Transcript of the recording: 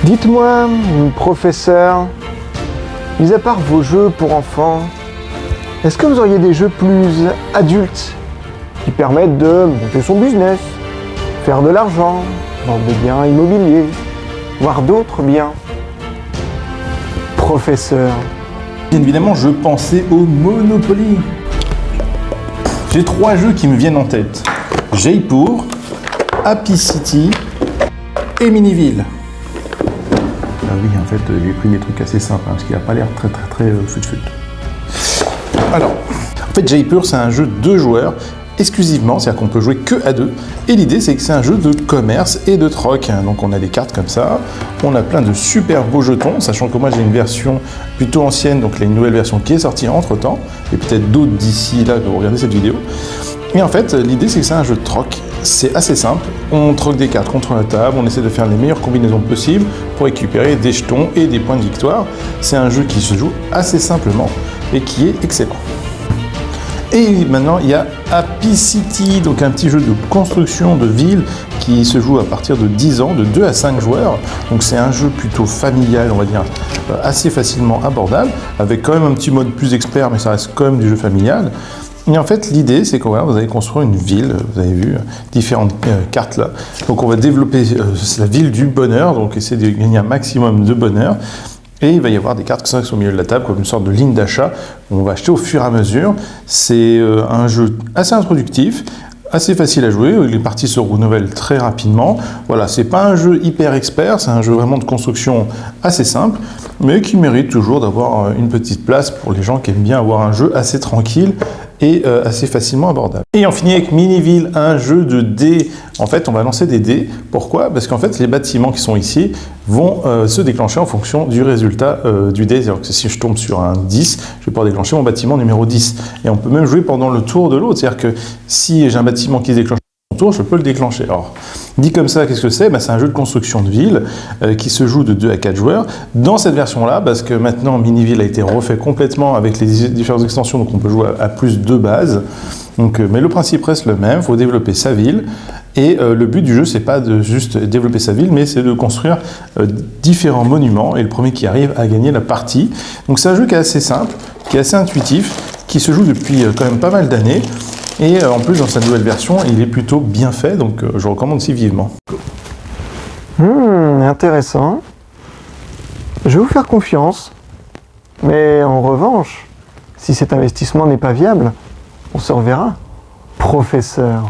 Dites-moi, professeur, mis à part vos jeux pour enfants, est-ce que vous auriez des jeux plus adultes qui permettent de monter son business, faire de l'argent, vendre des biens immobiliers, voire d'autres biens? Professeur. Bien évidemment, je pensais au Monopoly. J'ai 3 jeux qui me viennent en tête. Jaipur, Happy City et Miniville. Ah oui, en fait, j'ai pris des trucs assez simples, parce qu'il n'a pas l'air très fut-fut. Alors, en fait, Jaipur, c'est un jeu de 2 joueurs, exclusivement, c'est-à-dire qu'on peut jouer que à 2. Et l'idée, c'est que c'est un jeu de commerce et de troc. Donc on a des cartes comme ça, on a plein de super beaux jetons, sachant que moi j'ai une version plutôt ancienne, donc il y a une nouvelle version qui est sortie entre-temps, et peut-être d'autres d'ici là que vous regardez cette vidéo. Et en fait, l'idée, c'est que c'est un jeu de troc. C'est assez simple, on troque des cartes contre la table, on essaie de faire les meilleures combinaisons possibles pour récupérer des jetons et des points de victoire. C'est un jeu qui se joue assez simplement et qui est excellent. Et maintenant, il y a Happy City, donc un petit jeu de construction de ville qui se joue à partir de 10 ans, de 2 à 5 joueurs. Donc c'est un jeu plutôt familial, on va dire, assez facilement abordable, avec quand même un petit mode plus expert, mais ça reste quand même du jeu familial. Et en fait, l'idée, c'est que voilà, vous allez construire une ville, vous avez vu différentes cartes là. Donc on va développer la ville du bonheur, donc essayer de gagner un maximum de bonheur. Et il va y avoir des cartes qui sont au milieu de la table, comme une sorte de ligne d'achat. On va acheter au fur et à mesure. C'est un jeu assez introductif, assez facile à jouer. Les parties se renouvellent très rapidement. Voilà, c'est pas un jeu hyper expert, c'est un jeu vraiment de construction assez simple, mais qui mérite toujours d'avoir une petite place pour les gens qui aiment bien avoir un jeu assez tranquille et assez facilement abordable. Et on finit avec Miniville, un jeu de dés. En fait, on va lancer des dés. Pourquoi? Parce qu'en fait, les bâtiments qui sont ici vont se déclencher en fonction du résultat du dé. C'est-à-dire que si je tombe sur un 10, je vais pouvoir déclencher mon bâtiment numéro 10. Et on peut même jouer pendant le tour de l'autre. C'est-à-dire que si j'ai un bâtiment qui se déclenche à mon tour, je peux le déclencher. Alors, dit comme ça, qu'est-ce que c'est? C'est un jeu de construction de ville qui se joue de 2 à 4 joueurs. Dans cette version-là, parce que maintenant Miniville a été refait complètement avec les différentes extensions, donc on peut jouer à plus de bases. Donc, mais le principe reste le même, il faut développer sa ville. Et le but du jeu, c'est pas de juste développer sa ville, mais c'est de construire différents monuments. Et le premier qui arrive à gagner la partie. Donc c'est un jeu qui est assez simple, qui est assez intuitif, qui se joue depuis quand même pas mal d'années. Et en plus, dans sa nouvelle version, il est plutôt bien fait, donc je recommande aussi vivement. Intéressant. Je vais vous faire confiance. Mais en revanche, si cet investissement n'est pas viable, on se reverra, professeur.